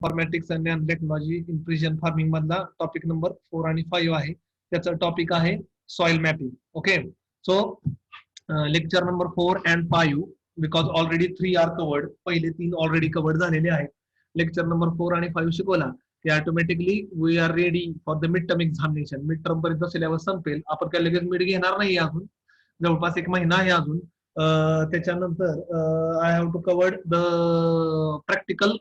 फॉर्मॅटिक्स and nanotechnology in precision farming मधला topic number 4 आणि 5 आहे. त्याचा टॉपिक आहे soil mapping. Okay, so lecture number 4 and 5 because already 3 are covered. पहिले 3 already covered झालेले आहेत. लेक्चर नंबर 4 आणि 5 शिकवला की automatically we are ready for the mid term examination. Mid term पर्यंत सिलेबस संपेल. आपण काय लगेच मिड घेणार नाही अजून, जवळपास 1 महिना आहे अजून. त्याच्यानंतर I have to covered the practical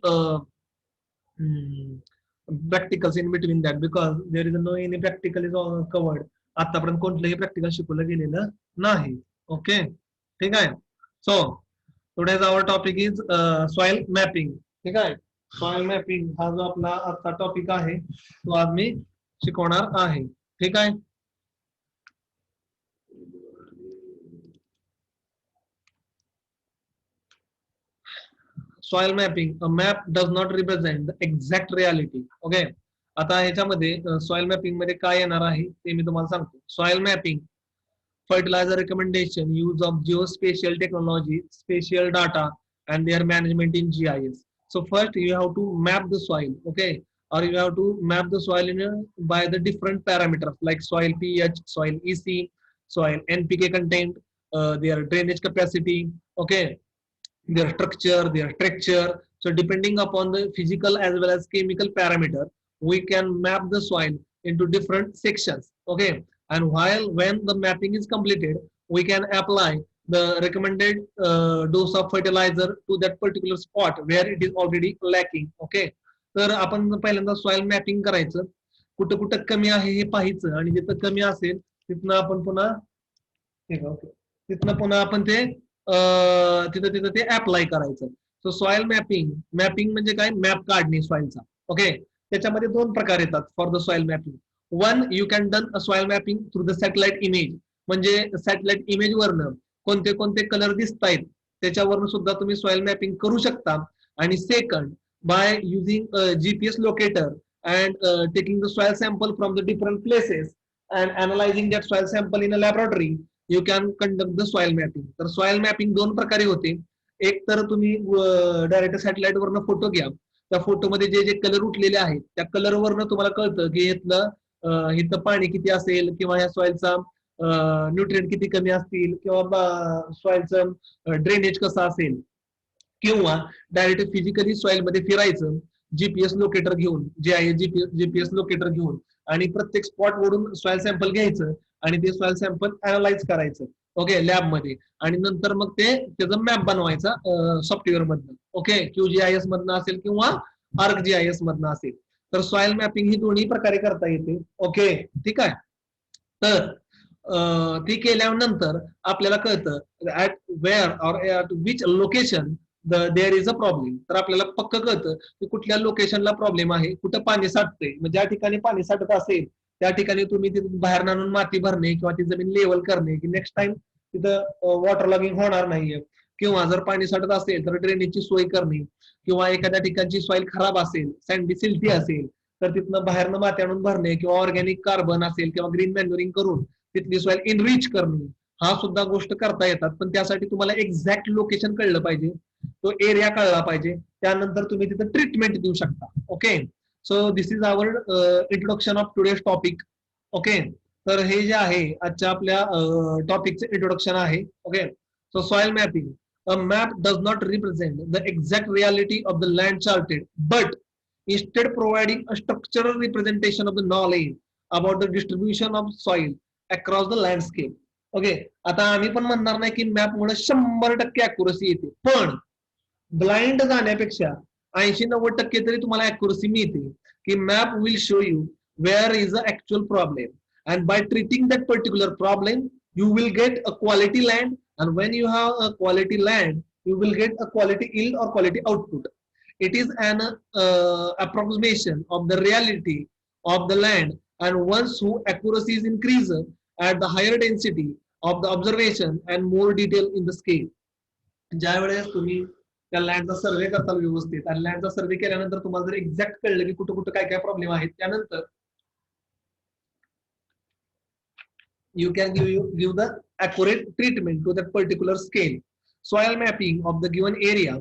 practicals in between that because there is no any practical is covered. आतापर्यंत कोणतंही प्रॅक्टिकल शिकवलं गेलेलं नाही. ओके, ठीक आहे. So today's our topic is soil mapping. ठीक आहे, सॉइल मॅपिंग हा जो आपला आजचा टॉपिक आहे तो आज मी शिकवणार आहे. ठीक आहे. Soil mapping, a map does not represent the exact reality. Okay, आता ह्याच्यामध्ये सॉइल मॅपिंग मध्ये काय येणार आहे ते मी तुम्हाला सांगतो. Soil mapping, fertilizer recommendation, use of geospatial technology, spatial data, and their management in GIS. So first you have to map the soil, okay, or you have to map the soil by the different parameters like soil pH, soil EC, soil NPK content, their drainage capacity, okay, their structure, their texture. So depending upon the physical as well as chemical parameter, we can map the soil into different sections. Okay, and when the mapping is completed, we can apply the recommended dose of fertilizer to that particular spot where it is already lacking. Okay, तर आपण पहिल्यांदा soil mapping करायचं, कुठं कुठं कमी आहे हे पाहायचं आणि जिथं कमी असेल तिथनं आपण पुन्हा आपण ते तिथं तिथं ते अप्लाय करायचं. सो सॉइल मॅपिंग, मॅपिंग म्हणजे काय, मॅप काढणे सॉइलचा. ओके, त्याच्यामध्ये 2 प्रकार येतात for the soil mapping. One, you can done a soil mapping through the satellite image, म्हणजे सॅटेलाइट इमेज वरनं कोणते कोणते कलर दिसत आहेत त्याच्यावरून सुद्धा तुम्ही सॉइल मॅपिंग करू शकता. आणि second, by using GPS locator and taking the soil sample from the different places and analysing that soil sample in a laboratory, you can conduct the soil mapping. तर soil mapping 2 प्रकारे होते. एक तर तुम्ही direct satellite वरनं photo घ्या, त्या फोटोमध्ये जे जे कलर उठलेले आहेत त्या कलर वरनं तुम्हाला कळतं की इथं पाणी किती असेल किंवा या सॉइलचा न्यूट्रिएंट किती कमी असतील किंवा सॉइलचं ड्रेनेज कसं असेल. किंवा डायरेक्ट फिजिकली सॉइल मध्ये फिरायचं जीपीएस लोकेटर घेऊन, जे आहे जीपीएस लोकेटर घेऊन, आणि प्रत्येक स्पॉट वरून सॉइल सॅम्पल घ्यायचं आणि ते सॉइल सॅम्पल अनालाइज करायचं. ओके, लॅब मध्ये, आणि नंतर मग त्याचा मॅप बनवायचा सॉफ्टवेअर मधनं. ओके, QGIS मधनं असेल किंवा ArcGIS मधनं असेल. तर सॉइल मॅपिंग ही दोन्ही प्रकारे करता येते. ओके, ठीक आहे. तर ती केल्यानंतर आपल्याला कळतं at where or at which location there is a problem. तर आपल्याला पक्क कळतं की कुठल्या लोकेशनला प्रॉब्लेम आहे, कुठं पाणी साठतंय. म्हणजे ज्या ठिकाणी पाणी साठत असेल त्या ठिकाणी तुम्ही तिथून बाहेर आणून माती भरणे किंवा ती जमीन लेवल करणे की नेक्स्ट टाइम तिथं वॉटर लॉगिंग होणार नाहीये. किंवा जर पाणी साठत असेल तर ड्रेनेजची सोय करणे, किंवा एखाद्या ठिकाणची सॉइल खराब असेल, सँडी सिल्टी असेल तर तिथनं बाहेरनं माती आणून भरणे, किंवा ऑर्गॅनिक कार्बन असेल किंवा ग्रीन मॅन्युरिंग करून तिथली सॉइल इनरिच करणे, हा सुद्धा गोष्ट करता येतात. पण त्यासाठी तुम्हाला एक्झॅक्ट लोकेशन कळलं पाहिजे, तो एरिया कळला पाहिजे, त्यानंतर तुम्ही तिथं ट्रीटमेंट देऊ शकता. Okay, so this is our introduction of today's topic. Okay, तर हे जे आहे आजच्या आपल्या टॉपिकचं इंट्रोडक्शन आहे. Okay, so soil mapping, a map does not represent the exact reality of the land charted, but instead providing a structural representation of the knowledge about the distribution of soil across the landscape. Okay, आता आम्ही पण म्हणणार नाही की map मुळे 100% accuracy येते, पण blind जाण्यापेक्षा 80-90% तरी तुम्हाला अॅक्युरसी मिळते की map will show you where is a actual problem, and by treating that particular problem you will get a quality land, and when you have a quality land you will get a quality yield or quality output. It is an approximation of the reality of the land, and once who accuracy is increased at the higher density of the observation and more detail in the scale. ज्या वेळेस तुम्ही त्या लँडचा सर्वे करता व्यवस्थित, आणि लँडचा सर्वे केल्यानंतर तुम्हाला जर एक्झॅक्ट कळलं की कुठं कुठं काय काय प्रॉब्लेम आहेत, त्यानंतर you can give the accurate treatment to that particular scale. Soil mapping of the given area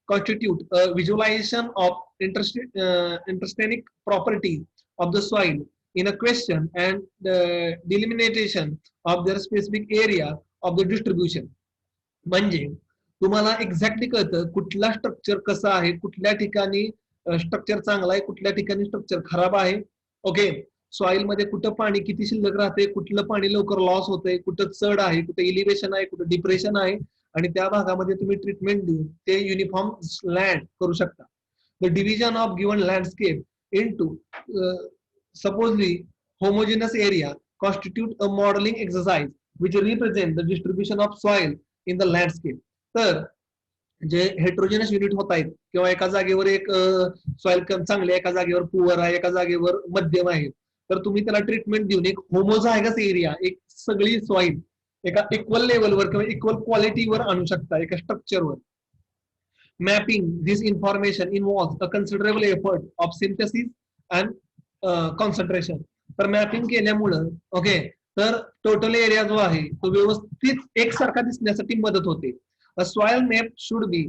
constitute a visualization of intrinsic properties of the soil in a question and the delimitation of their specific area of the distribution. म्हणजे तुम्हाला exactly कळतं कुठला structure कसा आहे, कुठल्या ठिकाणी structure चांगला आहे, कुठल्या ठिकाणी स्ट्रक्चर खराब आहे. ओके, सॉइल मध्ये कुठं पाणी किती शिल्लक राहते, कुठलं पाणी लवकर लॉस होतंय, कुठं चढ आहे, कुठं इलिव्हेशन आहे, कुठं डिप्रेशन आहे, आणि त्या भागामध्ये तुम्ही ट्रीटमेंट देऊन ते युनिफॉर्म लँड करू शकता. The division of given landscape into supposedly homogeneous area constitute a modeling exercise which represent the distribution of soil in the landscape. तर जे हेट्रोजेनस युनिट होत आहेत किंवा एका जागेवर एक सॉइल चांगले, एका जागेवर पुअर आहे, एका जागेवर मध्यम आहे, तर तुम्ही त्याला ट्रीटमेंट देऊन एक होमोझायगस एरिया, एक सगळी सॉइल एका इक्वल लेवलवर किंवा इक्वल क्वालिटीवर आणू शकता एका स्ट्रक्चरवर. Mapping this information involves a considerable effort of synthesis and concentration. तर मॅपिंग केल्यामुळं ओके, तर टोटल एरिया जो आहे तो व्यवस्थित एकसारखा दिसण्यासाठी मदत होते. A soil map should be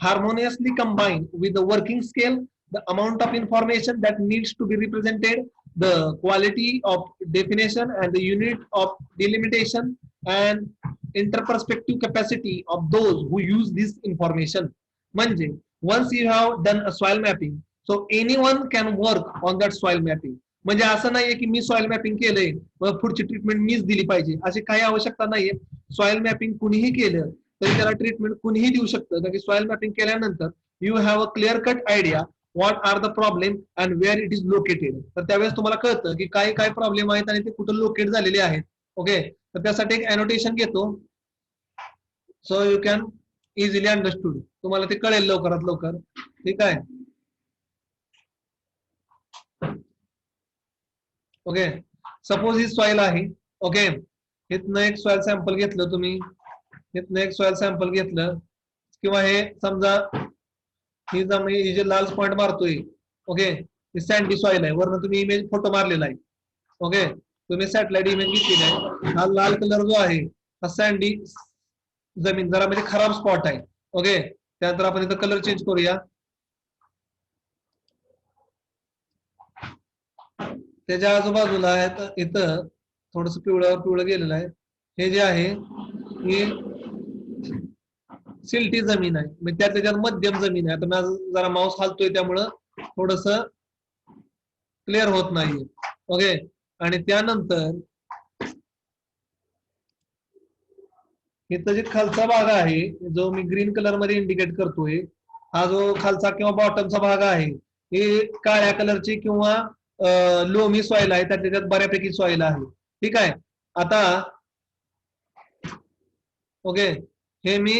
harmoniously combined with the working scale, the amount of information that needs to be represented, the quality of definition and the unit of delimitation and interperspective capacity of those who use this information. म्हणजे once you have done a soil mapping, so anyone can work on that soil mapping. म्हणजे असं नाहीये की मी soil mapping केलंय मग पुढची treatment मीच दिली पाहिजे, अशी काही आवश्यकता नाहीये. सॉइल मॅपिंग कुणीही केलं तरी त्याला ट्रीटमेंट कुणीही देऊ शकतं, कारण की सॉइल मॅपिंग केल्यानंतर you have a clear cut idea what are the problem and where it is located. तर त्यावेळेस तुम्हाला कळतं की काय काय प्रॉब्लेम आहेत आणि ते कुठं लोकेट झालेले आहेत. ओके, तर त्यासाठी एक अनोटेशन घेतो, so you can easily understood, तुम्हाला ते कळेल लवकरात लवकर. ठीक आहे. ओके, सपोज ही सॉइल आहे. ओके, इथनं एक सॉइल सॅम्पल घेतलं तुम्ही, इथनं एक सॉइल सॅम्पल घेतलं किंवा हे समजा ही जे लाल पॉइंट मारतोय, ओके, ही सँडी सॉइल आहे, वरनं तुम्ही इमेज फोटो मारलेला आहे. ओके, तुम्ही सॅटेलाइट इमेज घेतलेली आहे. हा लाल कलर जो आहे हा सँडी जमीन जरा म्हणजे खराब स्पॉट आहे. ओके, त्यानंतर आपण इथं कलर चेंज करूया. त्याच्या आजूबाजूला इथं थोडस पिवळ्यावर पिवळं गेलेलं आहे. हे जे आहे ही सिल्टी जमीन आहे, म्हणजे त्याच्यात मध्यम जमीन आहे. आता माझा जरा माऊस हालतोय त्यामुळं थोडस क्लिअर होत नाहीये. ओके, आणि त्यानंतर इथं जे खालचा भाग आहे जो मी ग्रीन कलर मध्ये इंडिकेट करतोय, हा जो खालचा किंवा बॉटमचा भाग आहे हे काळ्या कलरची किंवा लोमी सॉइल आहे, त्याच्यात बऱ्यापैकी सॉइल आहे. ठीक आहे. आता ओके, हे मी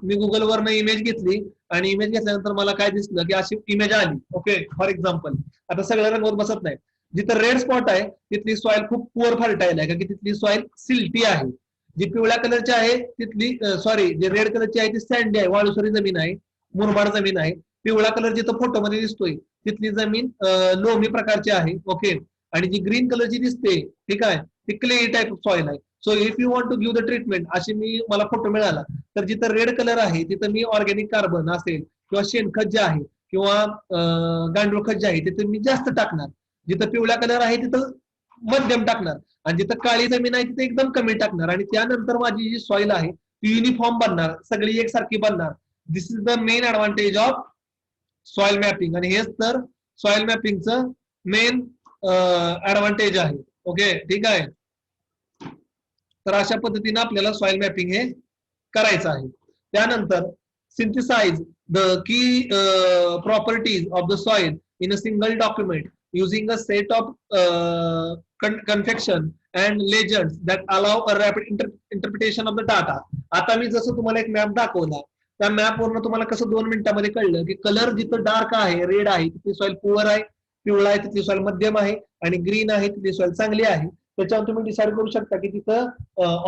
गुगलवरनं इमेज घेतली आणि इमेज घेतल्यानंतर मला काय दिसलं की अशी इमेज आली. ओके, फॉर एक्झाम्पल आता सगळ्या रंगावर बसत नाही. जिथं रेड स्पॉट आहे तिथली सॉइल खूप पुअर फर्टाईल आहे, कारण की तिथली सॉइल सिल्टी आहे. जी पिवळ्या कलरची आहे तिथली जे रेड कलरची आहे ती सँडी आहे, वाळूसरी जमीन आहे, मुरमाड जमीन आहे. पिवळा कलर जिथं फोटोमध्ये दिसतोय तिथली जमीन लोमी प्रकारची आहे. ओके, आणि जी ग्रीन कलरची दिसते ठीक आहे ती क्ले टाइप सॉइल आहे. So if you want to give the treatment, अशी मला फोटो मिळाला तर जिथं रेड कलर आहे तिथं मी ऑर्गॅनिक कार्बन असेल किंवा शेणखत जे आहे किंवा गांडूळ खत जे आहे तिथं मी जास्त टाकणार. जिथं पिवळा कलर आहे तिथं मध्यम टाकणार आणि जिथं काळी जमीन आहे तिथं एकदम कमी टाकणार. आणि त्यानंतर माझी जी सॉइल आहे ती युनिफॉर्म बनणार, सगळी एकसारखी बनणार. This is the main advantage of soil mapping, आणि हेच तर सॉइल मॅपिंगचं मेन ऍडव्हान्टेज आहे. ओके, ठीक आहे. तर अशा पद्धतीने आपल्याला सॉइल मॅपिंग हे करायचं आहे. त्यानंतर synthesise the key properties of the soil in a single document using a set of confection and legends that allow a rapid interpretation of the data. आता मी जसं तुम्हाला एक मॅप दाखवला, त्या मॅप वरून तुम्हाला कसं 2 मिनिटांमध्ये कळलं की कलर जिथं डार्क आहे, रेड आहे तिथली सॉइल पुअर आहे, पिवळा आहे तिथली सॉइल मध्यम आहे, आणि ग्रीन आहे तिथली सॉइल चांगली आहे. त्याच्यावर तुम्ही डिसाइड करू शकता की तिथं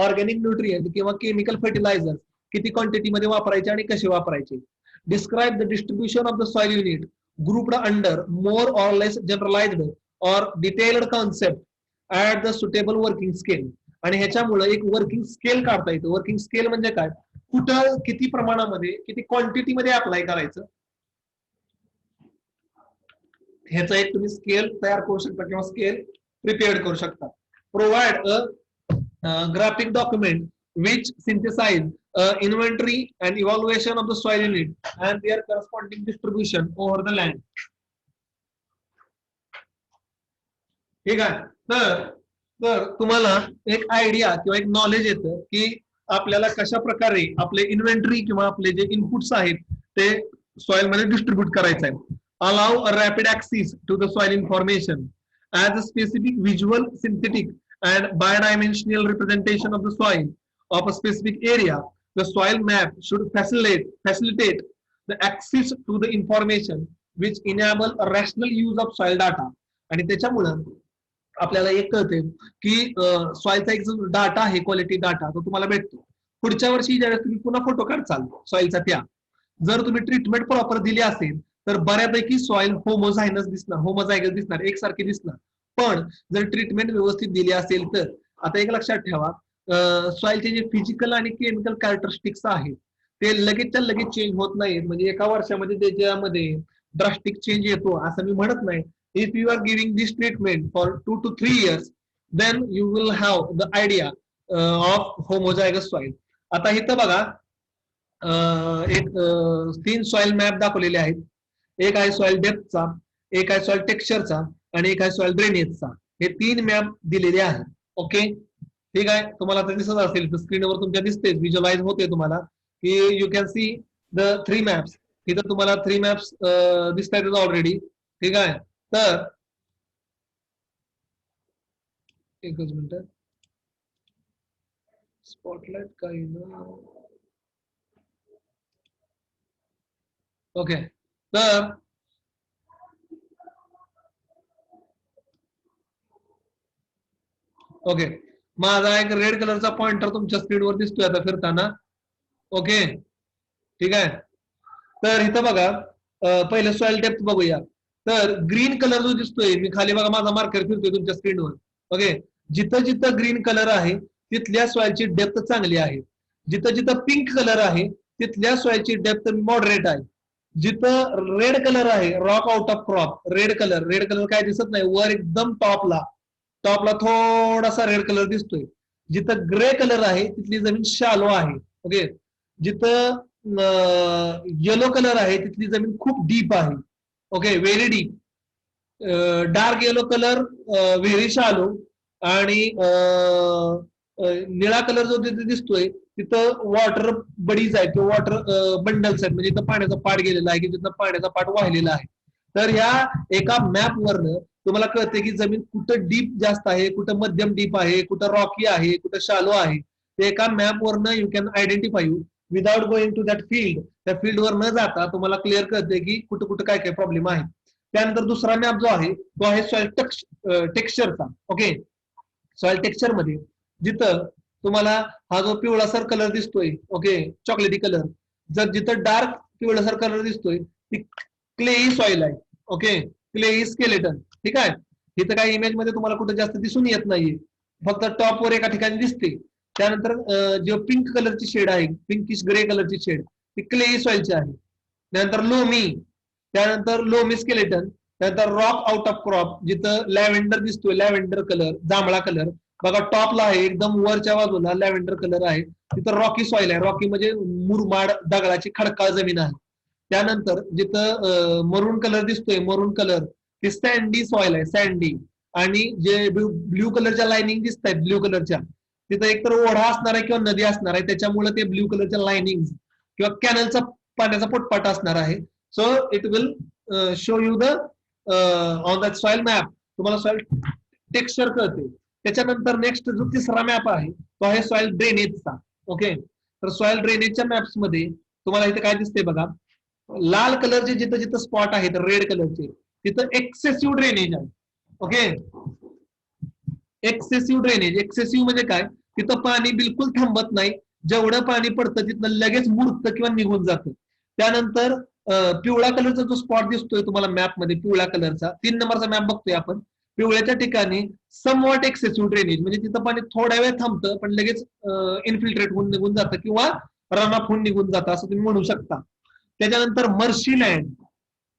ऑर्गॅनिक न्यूट्रिएंट किंवा केमिकल फर्टिलायझर किती क्वांटिटीमध्ये वापरायचे आणि कसे वापरायचे. Describe the distribution of the soil unit grouped under more or less generalized or detailed concept at the suitable working scale. आणि ह्याच्यामुळे एक वर्किंग स्केल काढता येतं. वर्किंग स्केल म्हणजे काय, कुठं किती प्रमाणामध्ये किती क्वांटिटी मध्ये अप्लाय करायचं, ह्याचा एक तुम्ही स्केल तयार करू शकता किंवा स्केल प्रिपेअर करू शकता. Provide a graphic document which synthesize inventory and evaluation of the soil unit and their corresponding distribution over the land. ठीक आहे. तर तर तुम्हाला एक आयडिया किंवा एक नॉलेज येतं की आपल्याला कशा प्रकारे आपले इन्व्हेंटरी किंवा आपले जे इनपुट्स आहेत ते सॉइल मध्ये डिस्ट्रीब्यूट करायचं आहे. Allow a rapid access to the soil information as a specific visual synthetic and bidimensional representation of the soil of a specific area. The soil map should facilitate the access to the information which enable a rational use of soil data. आणि त्याच्यामुळं आपल्याला एक कळते की सॉइलचा एक जो data आहे quality data तो तुम्हाला भेटतो. पुढच्या वर्षी ज्यावेळेस तुम्ही पुन्हा फोटो काढचाल सॉइलचा त्या जर तुम्ही ट्रीटमेंट प्रॉपर दिली असेल तर बऱ्यापैकी सॉइल होमोझायनस दिसणार होमोझायगस दिसणार एकसारखे दिसणार. पण जर ट्रीटमेंट व्यवस्थित दिली असेल तर आता एक लक्षात ठेवा सॉइलचे जे फिजिकल आणि केमिकल कॅरेक्टरिस्टिक्स आहेत ते लगेचच्या लगेच चेंज होत नाहीत. म्हणजे एका वर्षामध्ये त्याच्यामध्ये ड्रास्टिक चेंज येतो असं मी म्हणत नाही. If you are giving this treatment for 2 to 3 years, then you will have the idea of homozygous soil. आता इथं बघा एक 3 सॉइल मॅप दाखवलेले आहेत. एक आहे सॉइल डेप्थचा, एक आहे सॉइल टेक्स्चरचा आणि एक आहे सॉइल ड्रेनेजचा. हे 3 मॅप दिलेले आहेत. ओके ठीक आहे. तुम्हाला आता दिसत असेल तर स्क्रीनवर तुमच्या दिसते व्हिज्युअलाइज होते तुम्हाला की you can see the 3 maps. इथं तुम्हाला 3 मॅप्स दिसत आहेत ऑलरेडी. ठीक आहे. तर एकच मिनिट स्पॉटलाइट काही ना. ओके तर ओके माझा एक रेड कलरचा पॉइंटर तुमच्या स्क्रीनवर दिसतोय आता फिरताना. ओके ठीक आहे. तर इथं बघा पहिले सॉइल डेप्थ बघूया. तर ग्रीन कलर जो दिसतोय मी खाली बघा माझा मार्कर फिरतोय तुमच्या स्क्रीनवर. ओके जिथं जिथं ग्रीन कलर आहे तिथल्या सॉइलची डेप्थ चांगली आहे. जिथं जिथं पिंक कलर आहे तिथल्या सॉइलची डेप्थ मॉडरेट आहे. जिथं रेड कलर आहे rock out of crop red colour काय दिसत नाही वर एकदम टॉपला थोडासा रेड कलर दिसतोय. जिथं ग्रे कलर आहे तिथली जमीन शालो आहे. ओके जिथं येलो कलर आहे तिथली जमीन खूप डीप आहे. Okay very deep. Dark yellow colour very shallow आणि निळा कलर जो तिथे दिसतोय तिथं वॉटर बडीज आहे किंवा वॉटर बंडल्स आहेत म्हणजे इथं पाण्याचा पाठ गेलेला आहे की तिथं पाण्याचा पाठ वाहिलेला आहे. तर ह्या एका मॅप वरनं तुम्हाला कळते की जमीन कुठं डीप जास्त आहे कुठं मध्यम डीप आहे कुठं रॉकी आहे कुठं शालो आहे. ते एका मॅप वरनं you can identify without going to that field. त्या फील्डवर न जाता तुम्हाला क्लिअर कळते की कुठं कुठं काय काय प्रॉब्लेम आहे. त्यानंतर दुसरा मॅप जो आहे तो आहे सॉइल टेक्स्चरचा. ओके सॉइल टेक्स्चर मध्ये जिथं तुम्हाला हा जो पिवळासर कलर दिसतोय ओके चॉकलेटी कलर जर जिथं डार्क पिवळासर कलर दिसतोय ती क्लेई सॉइल आहे. Okay clayey skeleton. ठीक आहे. इथं काही इमेज मध्ये तुम्हाला कुठं जास्त दिसून येत नाहीये फक्त टॉपवर एका ठिकाणी दिसते. त्यानंतर जो पिंक कलरची शेड आहे पिंकिश ग्रे कलरची शेड ती क्लेई सॉइलची आहे. त्यानंतर लोमी त्यानंतर लोमी स्केलेटन त्यानंतर रॉक आउट ऑफ क्रॉप जिथं लॅव्हेंडर दिसतोय लॅव्हेंडर कलर जांभळा कलर बघा टॉपला आहे एकदम वरच्या बाजूला लॅव्हेंडर कलर आहे. तिथं रॉकी सॉइल आहे. रॉकी म्हणजे मुरमाड दगडाची खडकाळ जमीन आहे. त्यानंतर जिथं मरून कलर दिसतोय मरून कलर ती सँडी सॉइल आहे सँडी. आणि जे ब्ल्यू कलरच्या लाइनिंग दिसत आहेत ब्ल्यू कलरच्या तिथं एकतर ओढा असणार आहे किंवा नदी असणार आहे त्याच्यामुळे ते ब्ल्यू कलरच्या लाइनिंग किंवा कॅनलचा पाण्याचा पोटपाटा असणार आहे. So it will show you the on that soil map तुम्हाला सॉइल टेक्स्चर कळते. त्याच्यानंतर नेक्स्ट जो तिसरा मॅप आहे तो आहे सॉइल ड्रेनेजचा. ओके तर सॉइल ड्रेनेजच्या मॅप्स मध्ये तुम्हाला इथे काय दिसते बघा लाल कलरचे जिथं जिथं स्पॉट आहेत रेड कलरचे तिथं एक्सेसिव्ह ड्रेनेज आहे. ओके एक्सेसिव्ह म्हणजे काय तिथं पाणी बिलकुल थांबत नाही. जेवढं पाणी पडतं तिथं लगेच मुरतं किंवा निघून जातं. त्यानंतर पिवळा कलरचा जो स्पॉट दिसतोय तुम्हाला मॅप मध्ये पिवळ्या कलरचा 3 नंबरचा मॅप बघतोय आपण. पिवळ्याच्या ठिकाणी समवॉट एक्सेसिव्ह ड्रेनेज म्हणजे तिथं पाणी थोड्या वेळ थांबतं पण लगेच इन्फिल्ट्रेट होऊन निघून जातं किंवा रन ऑफ होऊन निघून जातं असं तुम्ही म्हणू शकता. त्याच्यानंतर मर्शी लँड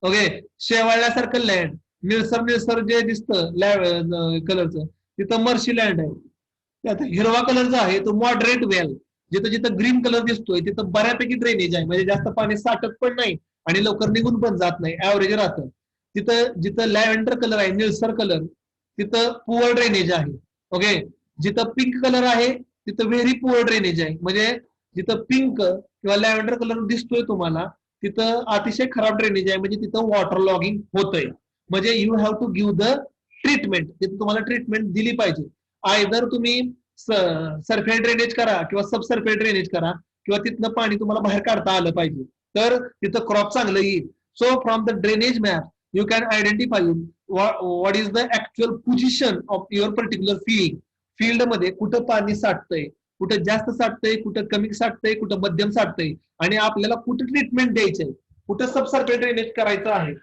ओके शेवाळल्यासारखं लँड निळसर निळसर जे दिसतं कलरचं तिथं मर्शी लँड आहे. त्यात हिरवा कलरचा आहे तो मॉडरेट वेल. जिथं जिथं ग्रीन कलर दिसतोय तिथं बऱ्यापैकी ड्रेनेज आहे, म्हणजे जास्त पाणी साठत पण नाही आणि लवकर निघून पण जात नाही, ऍव्हरेज राहतं. तिथं जिथं लॅव्हेंडर कलर आहे, निळसर कलर, तिथं पुअर ड्रेनेज आहे. ओके. जिथं पिंक कलर आहे तिथं व्हेरी पुअर ड्रेनेज आहे. म्हणजे जिथं पिंक किंवा लॅव्हेंडर कलर दिसतोय तुम्हाला तिथं अतिशय खराब ड्रेनेज आहे, म्हणजे तिथं वॉटर लॉगिंग होतंय. म्हणजे you have to give the treatment, तिथं तुम्हाला ट्रीटमेंट दिली पाहिजे. आयदर तुम्ही सरफेस ड्रेनेज करा किंवा सब सरफेस ड्रेनेज करा, किंवा तिथनं पाणी तुम्हाला बाहेर काढता आलं पाहिजे, तर तिथं क्रॉप चांगलं येईल. So from the drainage map you can identify what is the actual position of your particular field मध्ये कुठं पाणी साठतंय, कुठं जास्त साठतंय, कुठं कमी साठतंय, कुठं मध्यम साठतंय, आणि आपल्याला कुठं ट्रीटमेंट द्यायचंय, कुठं सबसर्फेस ड्रेनेज करायचं आहे.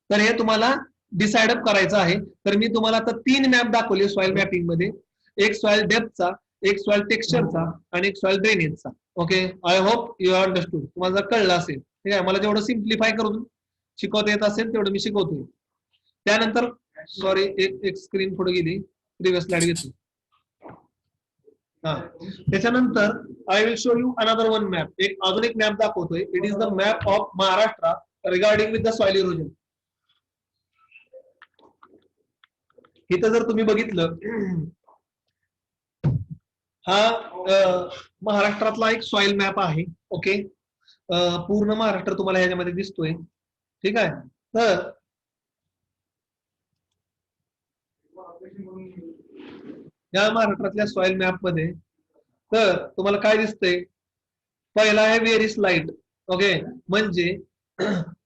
तर हे तुम्हाला डिसाइड अप करायचं आहे. तर मी तुम्हाला आता 3 मॅप दाखवले सॉइल मॅपिंग मध्ये, एक सॉइल डेप्थचा, एक सॉइल टेक्स्चरचा आणि एक सॉइल ड्रेनेजचा. Okay, I hope you understood, तुम्हाला कळलं असेल. ठीक आहे, मला जेवढं सिम्प्लिफाय करून शिकवता येत असेल तेवढं मी शिकवतोय. त्यानंतर सॉरी एक स्क्रीन पुढे गेली, प्रिव्हियस स्लाइड घेतो. त्याच्यानंतर I will show you another one map, अजून एक मॅप दाखवतोय. It is the map of Maharashtra regarding with the soil erosion. इथं जर तुम्ही बघितलं, हा महाराष्ट्रातला एक सॉइल मॅप आहे. ओके, पूर्ण महाराष्ट्र तुम्हाला ह्याच्यामध्ये दिसतोय. ठीक आहे, तर या महाराष्ट्रातल्या सॉइल मॅप मध्ये तर तुम्हाला काय दिसतंय, पहिला आहे व्हेरी स्लाइट. ओके, म्हणजे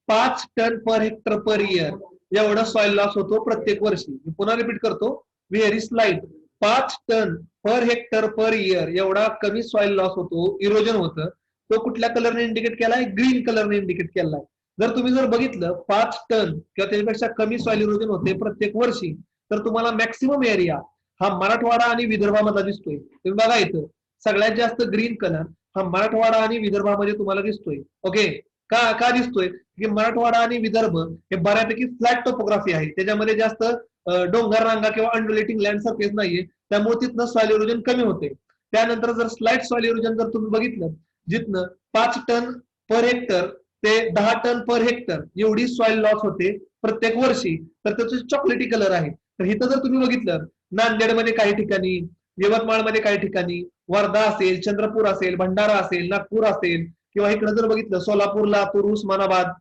5 ton per hectare per year एवढा सॉइल लॉस होतो प्रत्येक वर्षी. मी पुन्हा रिपीट करतो, very slight 5 ton per hectare per year एवढा कमी सॉइल लॉस होतो, इरोजन होतं. तो कुठल्या कलरने इंडिकेट केलाय, ग्रीन कलरने इंडिकेट केलाय. जर तुम्ही जर बघितलं 5 टन किंवा त्याच्यापेक्षा कमी सॉइल इरोजन होते प्रत्येक वर्षी, तर तुम्हाला मॅक्सिमम एरिया हा मराठवाडा आणि विदर्भामध्ये दिसतोय. तुम्ही बघा इथं सगळ्यात जास्त ग्रीन कलर हा मराठवाडा आणि विदर्भामध्ये तुम्हाला दिसतोय. ओके, का का दिसतोय की मराठवाडा आणि विदर्भ हे बऱ्यापैकी फ्लॅट टोपोग्राफी आहे, त्याच्यामध्ये जास्त डोंगर रांगा किंवा अंडुलेटिंग लँड सरफेस नाहीये, त्यामुळे तिथनं सॉइल इरोजन कमी होते. त्यानंतर जर स्लाइट सॉइल इरोजन जर तुम्ही बघितलं, जिथनं 5 टन पर हेक्टर ते 10 टन पर हेक्टर एवढी सॉइल लॉस होते प्रत्येक वर्षी, तर त्याचे चॉकलेटी कलर आहे. तर इथं जर तुम्ही बघितलं, नांदेडमध्ये काही ठिकाणी, यवतमाळमध्ये काही ठिकाणी, वर्धा असेल, चंद्रपूर असेल, भंडारा असेल, नागपूर असेल, किंवा इकडे जर बघितलं सोलापूर, लातूर, उस्मानाबाद,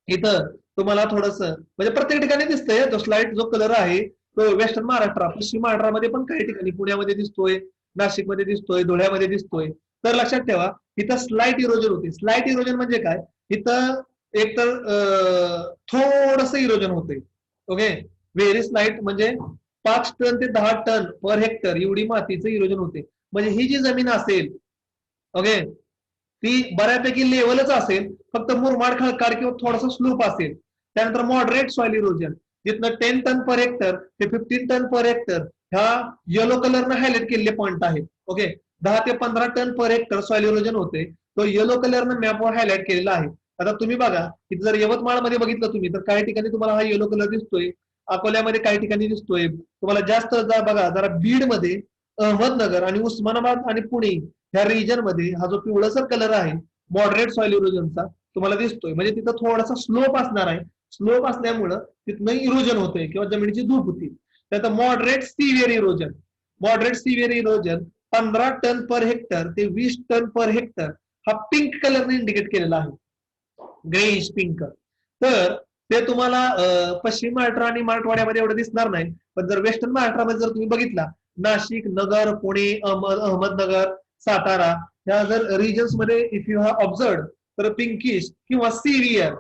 इथं तुम्हाला थोडस म्हणजे प्रत्येक ठिकाणी दिसतंय. तो स्लाइट जो कलर आहे तो वेस्टर्न महाराष्ट्र, पश्चिम महाराष्ट्रामध्ये पण काही ठिकाणी, पुण्यामध्ये दिसतोय, नाशिकमध्ये दिसतोय, धुळ्यामध्ये दिसतोय. तर लक्षात ठेवा, इथं स्लाइट इरोजन होते. स्लाइट इरोजन म्हणजे काय, इथं एक तर थोडस इरोजन होते. ओके, व्हेरी स्लाइट म्हणजे 5 टन ते 10 टन पर हेक्टर एवढी मातीचं इरोजन होते. म्हणजे ही जी जमीन असेल, ओके, ती बऱ्यापैकी लेवलच असेल, फक्त मुरमाड खडकाळ किंवा थोडासा स्लोप असेल. त्यानंतर मॉडरेट सॉइल इरोजन, जिथनं 10 टन पर हेक्टर ते 15 टन पर हेक्टर ह्या येलो कलरनं हायलाइट केलेले पॉइंट आहेत. ओके, 10 ते 15 ton per hectare soil erosion होते, तो येलो कलरनं मॅपवर हायलाइट केलेला आहे. आता तुम्ही बघा, इथे जर यवतमाळमध्ये बघितलं तुम्ही, तर काही ठिकाणी तुम्हाला हा येलो कलर दिसतोय, अकोल्यामध्ये काही ठिकाणी दिसतोय. तुम्हाला जास्त बघा जरा बीडमध्ये, अहमदनगर आणि उस्मानाबाद आणि पुणे ह्या रिजन मध्ये हा जो पिवळसर कलर आहे मॉडरेट सॉइल इरोजनचा तुम्हाला दिसतोय. म्हणजे तिथं थोडासा स्लोप असणार आहे, स्लोप असल्यामुळं तिथनं इरोजन होतंय किंवा जमिनीची धूप होती. त्यात moderate severe erosion, moderate severe erosion 15 ton per hectare ते 20 टन पर हेक्टर हा पिंक कलरने इंडिकेट केलेला आहे, ग्रेइश पिंक. तर ते तुम्हाला पश्चिम महाराष्ट्र आणि मराठवाड्यामध्ये एवढं दिसणार नाही, पण जर वेस्टर्न महाराष्ट्रामध्ये जर तुम्ही बघितला, नाशिक, नगर, पुणे, अहमदनगर, सातारा ह्या जर रिजन्स मध्ये इफ यू हॅव ऑब्झर्व, तर पिंकिश किंवा सिव्हिअर,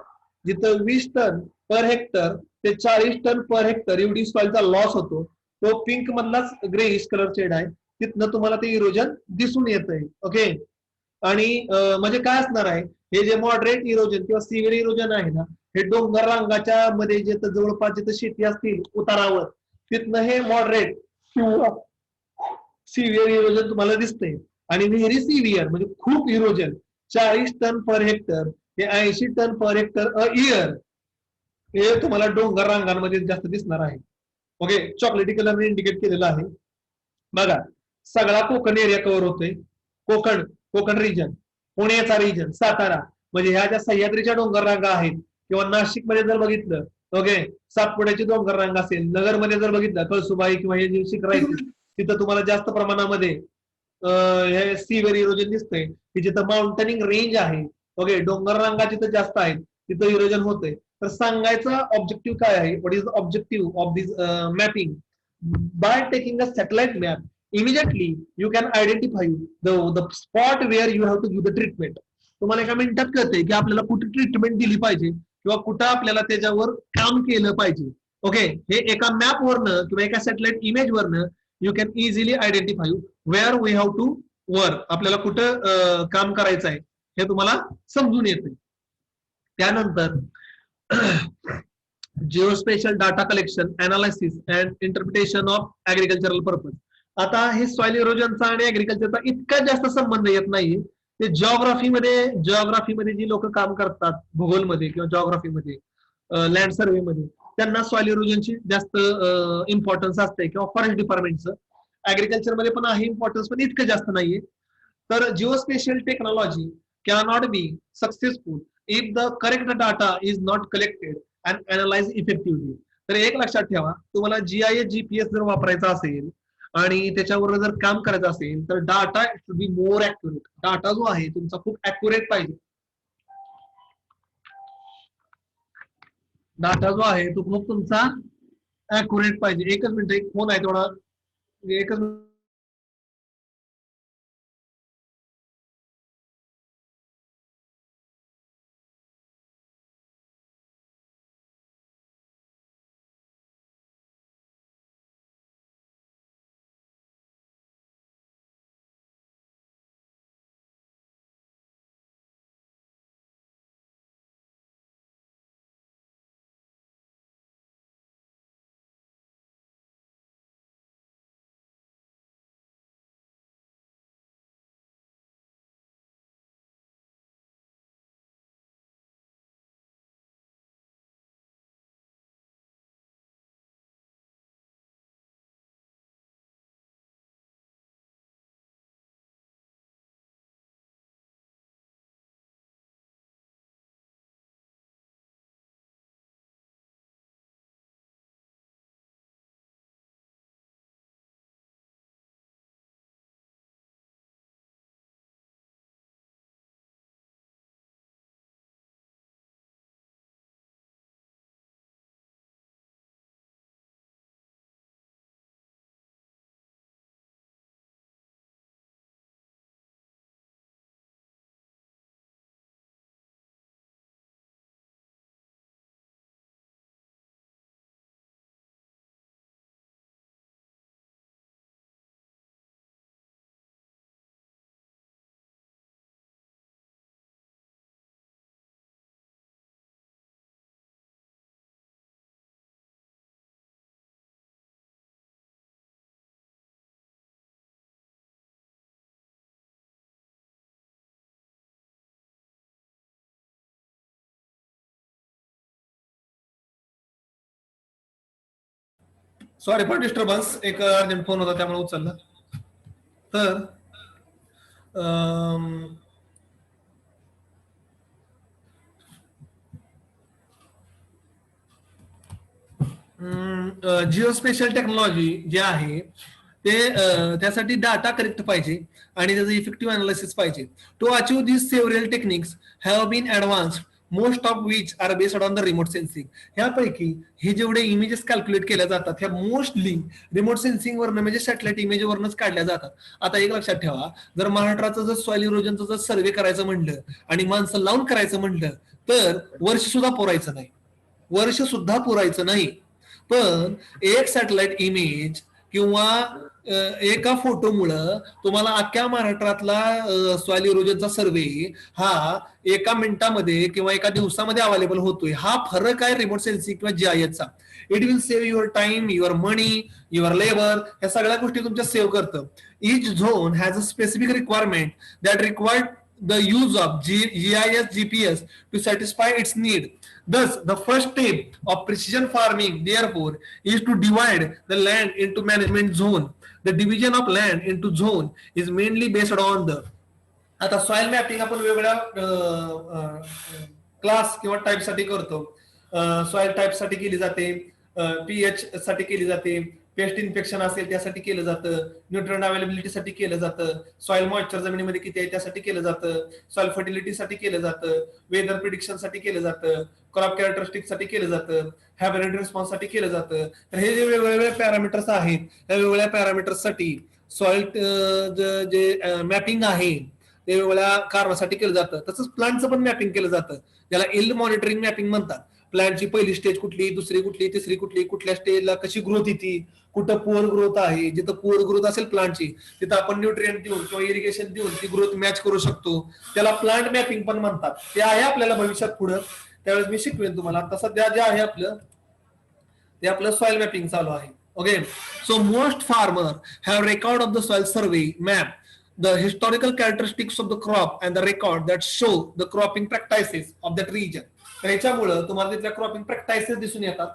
जिथं 20 टन पर हेक्टर ते 40 टन पर हेक्टर एवढी सॉइलचा लॉस होतो, तो पिंक मधलाच ग्रेइश कलर शेड आहे, तिथनं तुम्हाला ते इरोजन दिसून येतंय. ओके, आणि म्हणजे काय असणार आहे, हे जे मॉडरेट इरोजन किंवा सिव्हिअर इरोजन आहे ना, हे डोंगर रांगाच्या मध्ये जे जवळपास जिथं शेती असतील उतारावर, तिथनं हे मॉडरेट किंवा सिव्हिअर इरोजन तुम्हाला दिसतंय. आणि व्हेरी सिव्हिअर म्हणजे खूप इरोजन 40 टन पर हेक्टर ते 80 ton per hectare a year हे तुम्हाला डोंगर रांगांमध्ये जास्त दिसणार आहे. ओके, चॉकलेटी कलरने इंडिकेट केलेलं आहे. बघा, सगळा कोकण एरिया कव्हर होतोय. कोकण रिजन, पुण्याचा रिजन, सातारा, म्हणजे ह्या ज्या सह्याद्रीच्या डोंगर रांगा आहेत, किंवा नाशिक मध्ये जर बघितलं, ओके, सातपुड्याची डोंगर रांग असेल, नगरमध्ये जर बघितलं कळसुबाई किंवा हे जे शिखर आहेत तिथं तुम्हाला जास्त प्रमाणामध्ये हे सीवेर इरोजन दिसतंय, की जिथं माउंटनिंग रेंज आहे, ओके, डोंगर रांगा जिथं जास्त आहेत तिथं इरोजन होतंय. तर सांगायचा ऑब्जेक्टिव्ह काय आहे, what is objective of this mapping? By taking a satellite map, immediately you can identify the spot where you have to give the treatment. तुम्हाला एका मिनिटात कळते की आपल्याला कुठे ट्रीटमेंट दिली पाहिजे किंवा कुठं आपल्याला त्याच्यावर काम केलं पाहिजे. ओके, हे एका मॅप वरनं किंवा एका सॅटेलाइट इमेज वरनं you can easily identify where we have to work, आपल्याला कुठं काम करायचं आहे हे तुम्हाला समजून येते. त्यानंतर geospatial data collection, analysis and interpretation of agricultural purpose. आता हे सॉइल इरोजनचा आणि ऍग्रिकल्चरचा इतका जास्त संबंध येत नाही. ते जिओग्राफीमध्ये जी लोक काम करतात, भूगोलमध्ये किंवा जिओग्राफीमध्ये, लँड सर्व्हेमध्ये, त्यांना सॉइल इरोजनची जास्त इम्पॉर्टन्स असते, किंवा फॉरेस्ट डिपार्टमेंटचं. ऍग्रिकल्चरमध्ये पण आहे इम्पॉर्टन्स, पण इतकं जास्त नाहीये. तर जिओस्पेशियल technology cannot be successful if the correct data is not collected and analyzed effectively. तर एक लक्षात ठेवा, तुम्हाला GIS GPS जर वापरायचा असेल आणि त्याच्यावर जर काम करायचं असेल तर data should be more accurate. Data जो आहे तुमचा खूप ऍक्युरेट पाहिजे. डाटा जो आहे तो खूप तुमचा ऍक्युरेट पाहिजे. एकच मिनिट, एक फोन आहे थोडा, एकच मिनिट. सॉरी फॉर डिस्टर्बन्स, एक अर्जंट फोन होता त्यामुळे उचलला. तर जिओस्पेशल टेक्नॉलॉजी जे आहे ते त्यासाठी डाटा करेक्ट पाहिजे आणि त्याचं इफेक्टिव्ह अनालिसिस पाहिजे. To achieve this several techniques have been advanced, most of which are based on the remote sensing. ह्यापैकी हे जेवढे इमेजेस कॅल्क्युलेट केल्या जातात ह्या मोस्टली रिमोट सेन्सिंग वरनं, म्हणजे सॅटेलाइट इमेज वरनच काढल्या जातात. आता एक लक्षात ठेवा, जर महाराष्ट्राचं जर सॉइल इरोजनचं जर सर्व्हे करायचं म्हणलं आणि माणसं लावून करायचं म्हणलं तर वर्ष सुद्धा पुरायचं नाही. पण एक सॅटेलाइट इमेज किंवा एका फोटोमुळं तुम्हाला अख्ख्या महाराष्ट्रातला सॉइल इरोजनचा सर्वे हा एका मिनिटामध्ये किंवा एका दिवसामध्ये अवेलेबल होतोय. हा फरक आहे रिमोट सेन्सिंग किंवा जीआयएसचा. It will save your time, your money, your labour, ह्या सगळ्या गोष्टी तुमच्या सेव्ह करतं. Each zone has a specific requirement that required the use of GIS GPS to satisfy its need. Thus, the first step of precision farming, therefore, is to divide the land into management zone. The division of land into zone is mainly based on the आता soil mapping आपण वेगवेगळ्या class किंवा type साठी करतो. Soil type साठी केली जाते, pH साठी केली जाते, पेस्ट इन्फेक्शन असेल त्यासाठी केलं जातं, न्यूट्रन अवेलेबिलिटीसाठी केलं जातं, सॉइल मॉइश्चर जमिनीमध्ये किती आहे त्यासाठी केलं जातं, सॉइल फर्टिलिटीसाठी केलं जातं, वेदर प्रिडिक्शनसाठी केलं जातं, क्रॉप कॅरेक्टरिस्टिक्ससाठी केलं जातं, हॅबिटेट रिस्पॉन्ससाठी केलं जातं. तर हे जे वेगवेगळे पॅरामीटर्स आहेत त्या वेगवेगळ्या पॅरामीटर्ससाठी सॉइल जे मॅपिंग आहे ते वेगवेगळ्या कारणासाठी केलं जातं. तसंच प्लांटचं पण मॅपिंग केलं जातं, ज्याला इल्ड मॉनिटरिंग मॅपिंग म्हणतात. प्लांटची पहिली स्टेज कुठली, दुसरी कुठली, तिसरी कुठली, कुठल्या स्टेजला कशी ग्रोथ येते, कुठं पुअर ग्रोथ आहे, जिथं पुअर ग्रोथ असेल प्लांटची तिथं आपण न्यूट्रिएंट देऊन किंवा इरिगेशन देऊन ती ग्रोथ मॅच करू शकतो. त्याला प्लांट मॅपिंग पण म्हणतात. ते आहे आपल्याला भविष्यात पुढं, त्यावेळेस मी शिकवेन तुम्हाला. आता सध्या जे आहे आपलं ते आपलं सॉइल मॅपिंग चालू आहे. Okay, so most farmer have record of the soil survey map the historical characteristics of the crop and the record that show the cropping practices of that region. तर याच्यामुळं तुम्हाला तिथल्या क्रॉपिंग प्रॅक्टिसेस दिसून येतात.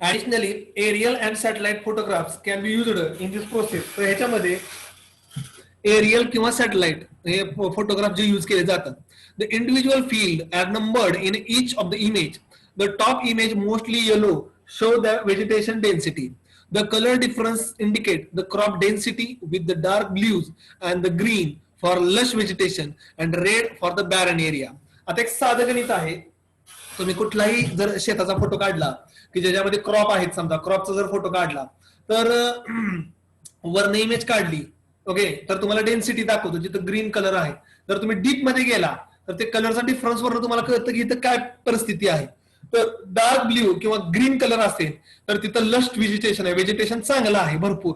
Additionally aerial and satellite photographs can be used in this process. तर ह्याच्यामध्ये aerial किंवा satellite हे फोटोग्राफ जे यूज केले जातात. The individual field are numbered in each of the image. The top image mostly yellow show the vegetation density. The color difference indicate the crop density with the dark blues and the green for lush vegetation and red for the barren area. आता एक साधं गणित आहे. तुम्ही कुठलाही जर शेताचा photo काढला की ज्याच्यामध्ये क्रॉप आहेत, समजा क्रॉपचा जर फोटो काढला तर वरनं इमेज काढली, ओके, तर तुम्हाला डेन्सिटी दाखवतो जिथं ग्रीन कलर आहे. जर तुम्ही डीप मध्ये गेला तर ते कलरचा डिफरन्स वरनं तुम्हाला कळतं की इथं काय परिस्थिती आहे. तर डार्क ब्ल्यू किंवा ग्रीन कलर असेल तर तिथं लस्ट व्हेजिटेशन आहे, व्हेजिटेशन चांगलं आहे भरपूर.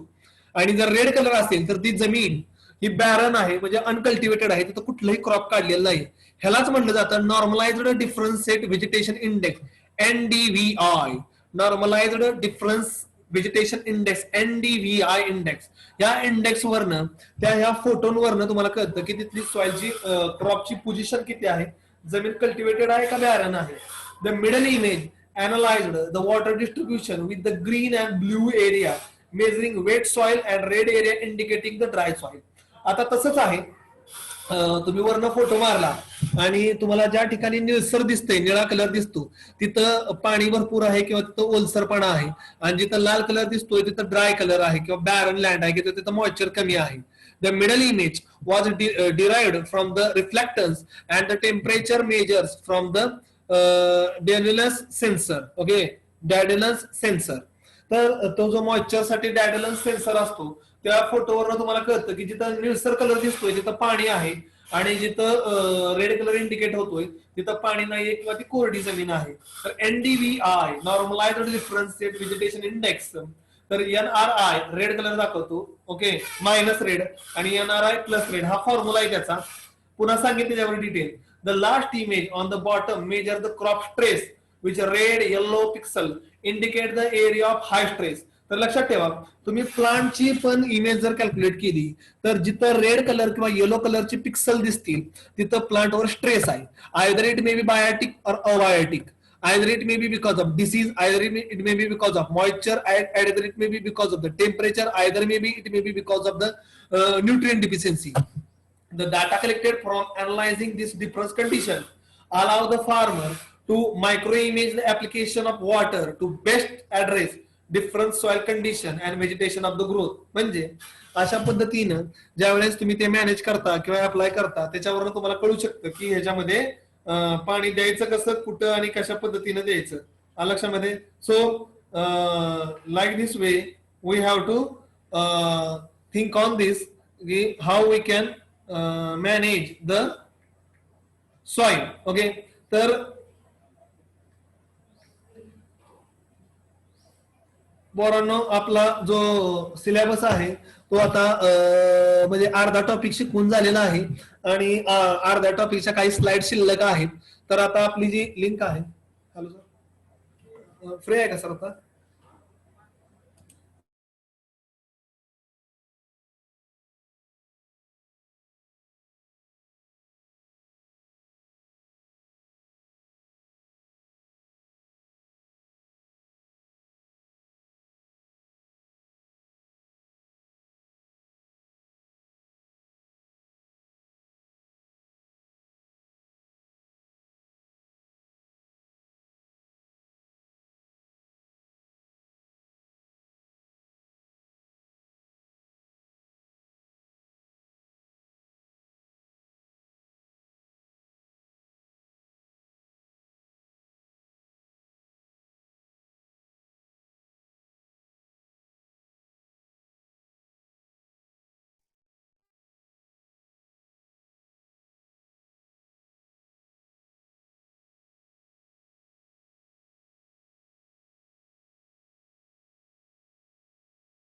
आणि जर रेड कलर असेल तर ती जमीन ही बॅरन आहे, म्हणजे अनकल्टिवेटेड आहे, तिथं कुठलंही क्रॉप काढलेलं नाही. ह्यालाच म्हटलं जातं normalized differentiate vegetation index, NDVI. Normalized difference vegetation index, NDVI index. या इंडेक्स वरनं ह्या फोटोवरनं तुम्हाला कळतं की तिथली सॉइलची क्रॉपची पोझिशन किती आहे, जमीन कल्टिवेटेड आहे का बॅरन आहे. The middle image analyzed the water distribution with the green and blue area measuring wet soil and red area indicating the dry soil. आता तसंच आहे, तुम्ही वरनं फोटो मारला आणि तुम्हाला ज्या ठिकाणी निळसर दिसतंय, निळा कलर दिसतो तिथं पाणी भरपूर आहे किंवा तिथं ओलसरपणा आहे, आणि जिथं लाल कलर दिसतोय तिथं ड्राय कलर आहे किंवा बॅरन लँड आहे किंवा तिथं मॉइश्चर कमी आहे. The middle image was derived from the reflectance and the temperature measures from the Dadlans sensor. Okay, Dadlans sensor. तर तो जो मॉइश्चर साठी डॅडलन्स सेन्सर असतो त्या फोटोवरनं तुम्हाला कळतं की जिथं निळसर कलर दिसतोय तिथं पाणी आहे आणि जिथं रेड कलर इंडिकेट होतोय तिथं पाणी नाहीये किंवा ती कोरडी जमीन आहे. तर NDVI normalized differentiate vegetation index. तर NRI रेड कलर दाखवतो, ओके, मायनस रेड, आणि NRI प्लस रेड हा फॉर्म्युला आहे त्याचा. पुन्हा सांगितलं त्यावर detail. The last image on the bottom measure the crop stress which red yellow pixel indicate the area of high stress. तर लक्षात ठेवा, तुम्ही प्लांटची पण इमेज जर कॅल्क्युलेट केली तर जिथं रेड कलर किंवा येलो कलरची पिक्सल दिसतील तिथं प्लांटवर स्ट्रेस आहे. Either it may be biotic or abiotic, either it may be because of disease, either it may be because of moisture, either it may be because of the temperature, either maybe it may be because of the nutrient deficiency. The data collected from analyzing this difference condition allow the farmer to micro-image the application of water to best address different soil condition and vegetation of the growth. म्हणजे अशा पद्धतीनं ज्या वेळेस तुम्ही ते manage करता किंवा apply करता त्याच्यावरून तुम्हाला कळू शकतं की ह्याच्यामध्ये पाणी द्यायचं कसं, कुठं आणि कशा पद्धतीनं द्यायचं. लक्षामध्ये. So like this way we have to think on this की how we can manage the soil. Okay, तर पोरांनो आपला जो सिलेबस आहे तो आता म्हणजे अर्धा टॉपिक शिकवून झालेला आहे आणि अर्ध्या टॉपिकच्या काही स्लाइड शिल्लक आहेत. तर आता आपली जी लिंक आहे, हॅलो सर, फ्री आहे का सर आता?